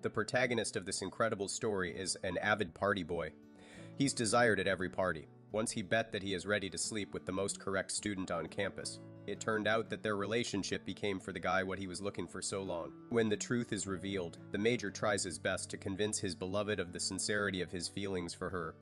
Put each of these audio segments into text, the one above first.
The protagonist of this incredible story is an avid party boy. He's desired at every party. Once he bet that he is ready to sleep with the most correct student on campus. It turned out that their relationship became for the guy what he was looking for so long. When the truth is revealed, the major tries his best to convince his beloved of the sincerity of his feelings for her.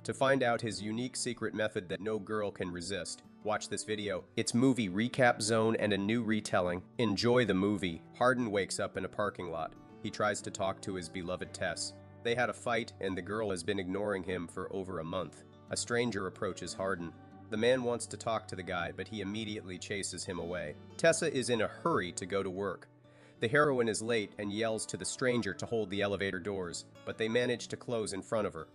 To find out his unique secret method that no girl can resist, watch this video. It's movie recap zone and a new retelling. Enjoy the movie. Hardin wakes up in a parking lot. He tries to talk to his beloved Tess. They had a fight and the girl has been ignoring him for over a month. A stranger approaches Hardin. The man wants to talk to the guy, but he immediately chases him away. Tessa is in a hurry to go to work. The heroine is late and yells to the stranger to hold the elevator doors, but they manage to close in front of her.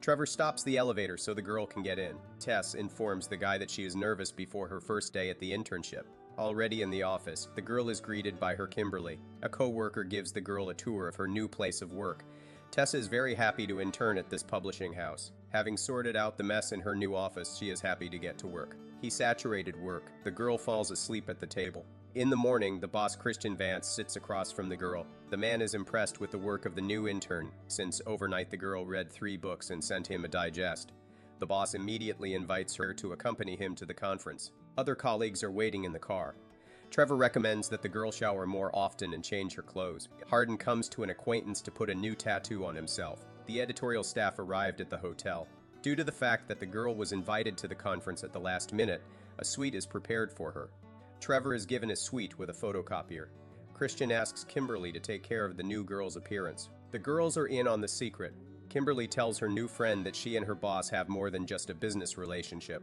Trevor stops the elevator so the girl can get in. Tess informs the guy that she is nervous before her first day at the internship. Already in the office, the girl is greeted by her Kimberly. A co-worker gives the girl a tour of her new place of work. Tessa is very happy to intern at this publishing house. Having sorted out the mess in her new office, she is happy to get to work. He saturated work. The girl falls asleep at the table. In the morning, the boss Christian Vance sits across from the girl. The man is impressed with the work of the new intern, since overnight the girl read 3 books and sent him a digest. The boss immediately invites her to accompany him to the conference. Other colleagues are waiting in the car. Trevor recommends that the girl shower more often and change her clothes. Hardin comes to an acquaintance to put a new tattoo on himself. The editorial staff arrived at the hotel. Due to the fact that the girl was invited to the conference at the last minute, a suite is prepared for her. Trevor is given a suite with a photocopier. Christian asks Kimberly to take care of the new girl's appearance. The girls are in on the secret. Kimberly tells her new friend that she and her boss have more than just a business relationship.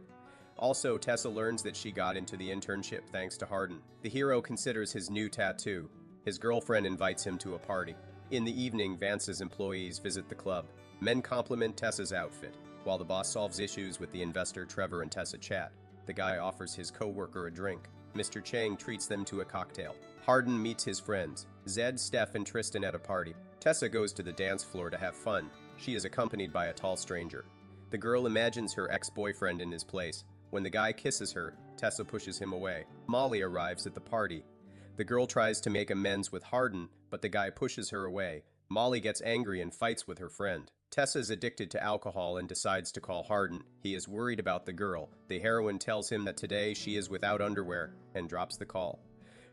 Also, Tessa learns that she got into the internship thanks to Hardin. The hero considers his new tattoo. His girlfriend invites him to a party. In the evening, Vance's employees visit the club. Men compliment Tessa's outfit. While the boss solves issues with the investor, Trevor and Tessa chat. The guy offers his co-worker a drink. Mr. Chang treats them to a cocktail. Hardin meets his friends, Zed, Steph, and Tristan at a party. Tessa goes to the dance floor to have fun. She is accompanied by a tall stranger. The girl imagines her ex-boyfriend in his place. When the guy kisses her, Tessa pushes him away. Molly arrives at the party. The girl tries to make amends with Hardin, but the guy pushes her away. Molly gets angry and fights with her friend. Tessa is addicted to alcohol and decides to call Hardin. He is worried about the girl. The heroine tells him that today she is without underwear and drops the call.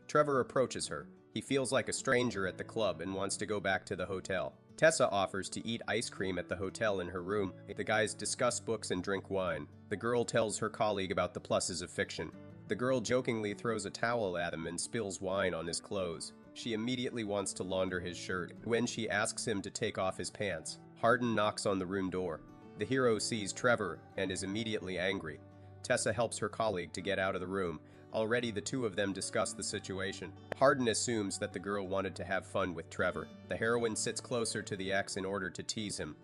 Trevor approaches her. He feels like a stranger at the club and wants to go back to the hotel. Tessa offers to eat ice cream at the hotel in her room. The guys discuss books and drink wine. The girl tells her colleague about the pluses of fiction. The girl jokingly throws a towel at him and spills wine on his clothes. She immediately wants to launder his shirt. When she asks him to take off his pants, Hardin knocks on the room door. The hero sees Trevor and is immediately angry. Tessa helps her colleague to get out of the room. Already the two of them discuss the situation. Hardin assumes that the girl wanted to have fun with Trevor. The heroine sits closer to the ex in order to tease him.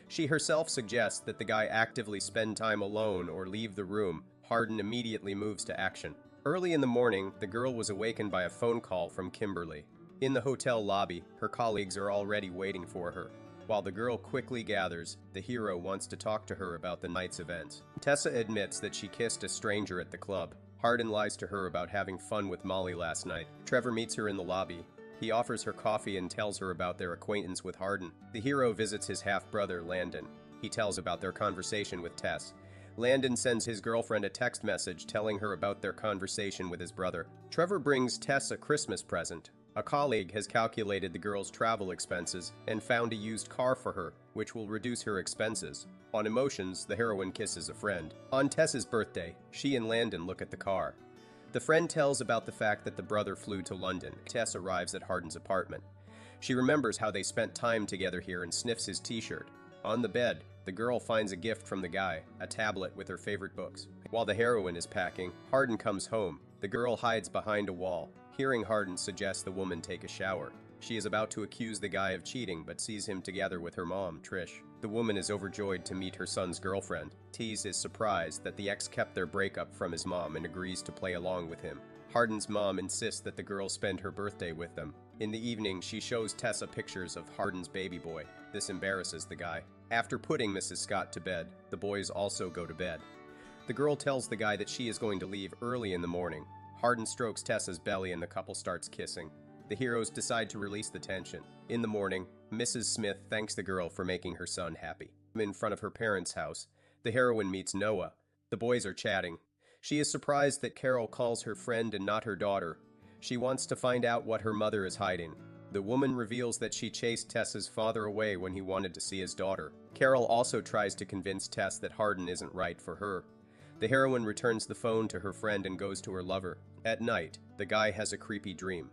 She herself suggests that the guy actively spend time alone or leave the room. Hardin immediately moves to action. Early in the morning, the girl was awakened by a phone call from Kimberly. In the hotel lobby, her colleagues are already waiting for her. While the girl quickly gathers, the hero wants to talk to her about the night's events. Tessa admits that she kissed a stranger at the club. Hardin lies to her about having fun with Molly last night. Trevor meets her in the lobby. He offers her coffee and tells her about their acquaintance with Hardin. The hero visits his half-brother, Landon. He tells about their conversation with Tess. Landon sends his girlfriend a text message telling her about their conversation with his brother. Trevor brings Tess a Christmas present. A colleague has calculated the girl's travel expenses and found a used car for her, which will reduce her expenses. On emotions, the heroine kisses a friend. On Tessa's birthday, she and Landon look at the car. The friend tells about the fact that the brother flew to London. Tess arrives at Hardin's apartment. She remembers how they spent time together here and sniffs his t-shirt. On the bed, the girl finds a gift from the guy, a tablet with her favorite books. While the heroine is packing, Hardin comes home. The girl hides behind a wall. Hearing Hardin suggests the woman take a shower. She is about to accuse the guy of cheating, but sees him together with her mom, Trish. The woman is overjoyed to meet her son's girlfriend. Tease is surprised that the ex kept their breakup from his mom and agrees to play along with him. Hardin's mom insists that the girl spend her birthday with them. In the evening, she shows Tessa pictures of Hardin's baby boy. This embarrasses the guy. After putting Mrs. Scott to bed, the boys also go to bed. The girl tells the guy that she is going to leave early in the morning. Hardin strokes Tessa's belly and the couple starts kissing. The heroes decide to release the tension. In the morning, Mrs. Smith thanks the girl for making her son happy. In front of her parents' house, the heroine meets Noah. The boys are chatting. She is surprised that Carol calls her friend and not her daughter. She wants to find out what her mother is hiding. The woman reveals that she chased Tessa's father away when he wanted to see his daughter. Carol also tries to convince Tess that Hardin isn't right for her. The heroine returns the phone to her friend and goes to her lover. At night, the guy has a creepy dream.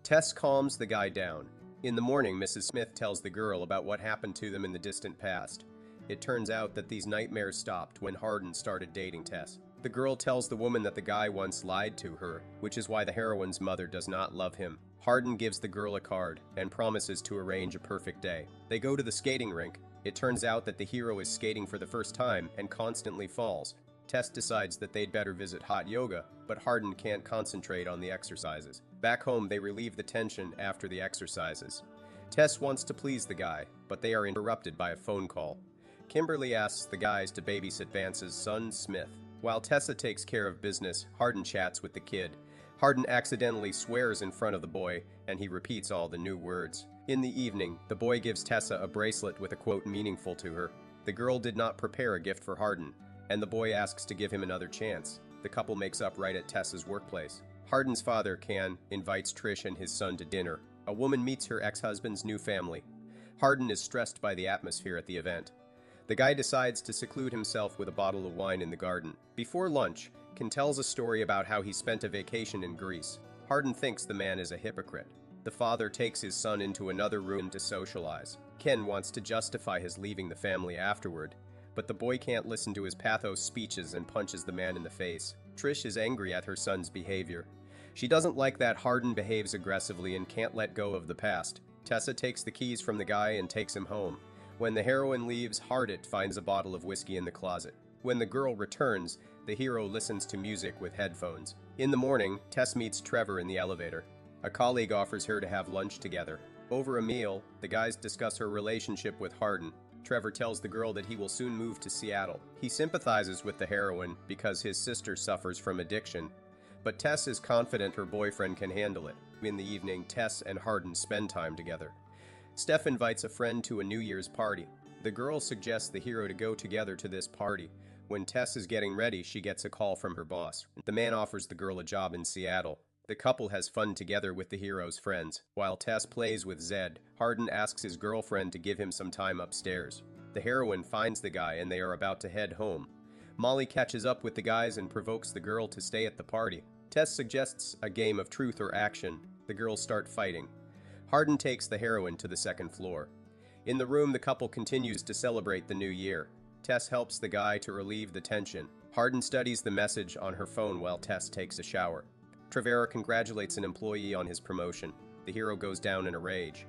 Tess calms the guy down. In the morning, Mrs. Smith tells the girl about what happened to them in the distant past. It turns out that these nightmares stopped when Hardin started dating Tess. The girl tells the woman that the guy once lied to her, which is why the heroine's mother does not love him. Hardin gives the girl a card and promises to arrange a perfect day. They go to the skating rink. It turns out that the hero is skating for the first time and constantly falls. Tess decides that they'd better visit hot yoga, but Hardin can't concentrate on the exercises. Back home, they relieve the tension after the exercises. Tess wants to please the guy, but they are interrupted by a phone call. Kimberly asks the guys to babysit Vance's son, Smith. While Tessa takes care of business, Hardin chats with the kid. Hardin accidentally swears in front of the boy, and he repeats all the new words. In the evening, the boy gives Tessa a bracelet with a quote meaningful to her. The girl did not prepare a gift for Hardin, and the boy asks to give him another chance. The couple makes up right at Tessa's workplace. Hardin's father, Can, invites Trish and his son to dinner. A woman meets her ex-husband's new family. Hardin is stressed by the atmosphere at the event. The guy decides to seclude himself with a bottle of wine in the garden. Before lunch, Ken tells a story about how he spent a vacation in Greece. Hardin thinks the man is a hypocrite. The father takes his son into another room to socialize. Ken wants to justify his leaving the family afterward, but the boy can't listen to his pathos speeches and punches the man in the face. Trish is angry at her son's behavior. She doesn't like that Hardin behaves aggressively and can't let go of the past. Tessa takes the keys from the guy and takes him home. When the heroine leaves, Hardin finds a bottle of whiskey in the closet. When the girl returns, the hero listens to music with headphones. In the morning, Tess meets Trevor in the elevator. A colleague offers her to have lunch together. Over a meal, the guys discuss her relationship with Hardin. Trevor tells the girl that he will soon move to Seattle. He sympathizes with the heroine because his sister suffers from addiction, but Tess is confident her boyfriend can handle it. In the evening, Tess and Hardin spend time together. Steph invites a friend to a New Year's party. The girl suggests the hero to go together to this party. When Tess is getting ready, she gets a call from her boss. The man offers the girl a job in Seattle. The couple has fun together with the hero's friends. While Tess plays with Zed, Hardin asks his girlfriend to give him some time upstairs. The heroine finds the guy and they are about to head home. Molly catches up with the guys and provokes the girl to stay at the party. Tess suggests a game of truth or action. The girls start fighting. Hardin takes the heroine to the second floor. In the room, the couple continues to celebrate the new year. Tess helps the guy to relieve the tension. Hardin studies the message on her phone while Tess takes a shower. Trevor congratulates an employee on his promotion. The hero goes down in a rage.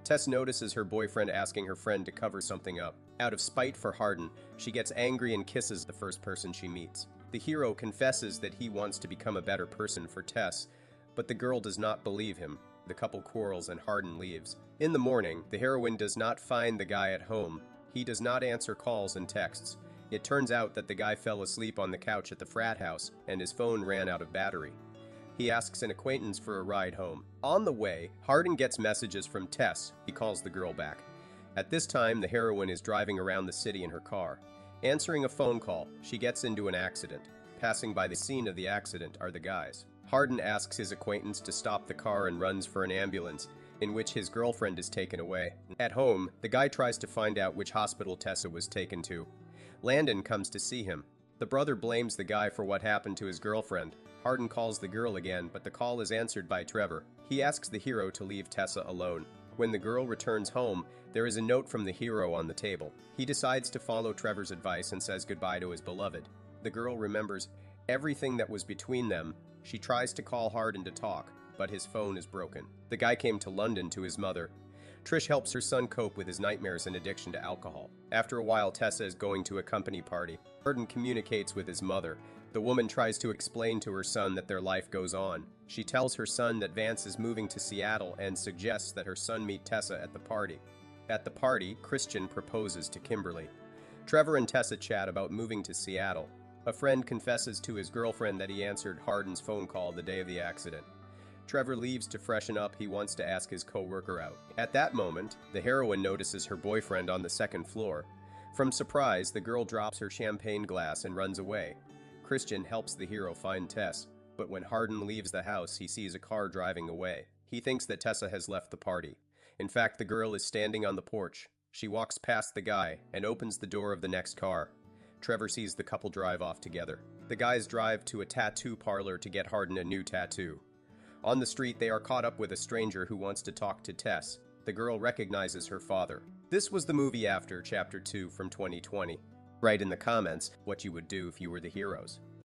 Tess notices her boyfriend asking her friend to cover something up. Out of spite for Hardin, she gets angry and kisses the first person she meets. The hero confesses that he wants to become a better person for Tess, but the girl does not believe him. The couple quarrels and Hardin leaves. In the morning, the heroine does not find the guy at home. He does not answer calls and texts. It turns out that the guy fell asleep on the couch at the frat house and his phone ran out of battery. He asks an acquaintance for a ride home. On the way, Hardin gets messages from Tess. He calls the girl back. At this time, the heroine is driving around the city in her car. Answering a phone call, she gets into an accident. Passing by the scene of the accident are the guys. Hardin asks his acquaintance to stop the car and runs for an ambulance, in which his girlfriend is taken away. At home, the guy tries to find out which hospital Tessa was taken to. Landon comes to see him. The brother blames the guy for what happened to his girlfriend. Hardin calls the girl again, but the call is answered by Trevor. He asks the hero to leave Tessa alone. When the girl returns home, there is a note from the hero on the table. He decides to follow Trevor's advice and says goodbye to his beloved. The girl remembers everything that was between them. She tries to call Hardin to talk, but his phone is broken. The guy came to London to his mother. Trish helps her son cope with his nightmares and addiction to alcohol. After a while, Tessa is going to a company party. Hardin communicates with his mother. The woman tries to explain to her son that their life goes on. She tells her son that Vance is moving to Seattle and suggests that her son meet Tessa at the party. At the party, Christian proposes to Kimberly. Trevor and Tessa chat about moving to Seattle. A friend confesses to his girlfriend that he answered Hardin's phone call the day of the accident. Trevor leaves to freshen up. He wants to ask his co-worker out. At that moment, the heroine notices her boyfriend on the second floor. From surprise, the girl drops her champagne glass and runs away. Christian helps the hero find Tess, but when Hardin leaves the house, he sees a car driving away. He thinks that Tessa has left the party. In fact, the girl is standing on the porch. She walks past the guy and opens the door of the next car. Trevor sees the couple drive off together. The guys drive to a tattoo parlor to get Hardin a new tattoo. On the street, they are caught up with a stranger who wants to talk to Tess. The girl recognizes her father. This was the movie after Chapter 2 from 2020. Write in the comments what you would do if you were the heroes.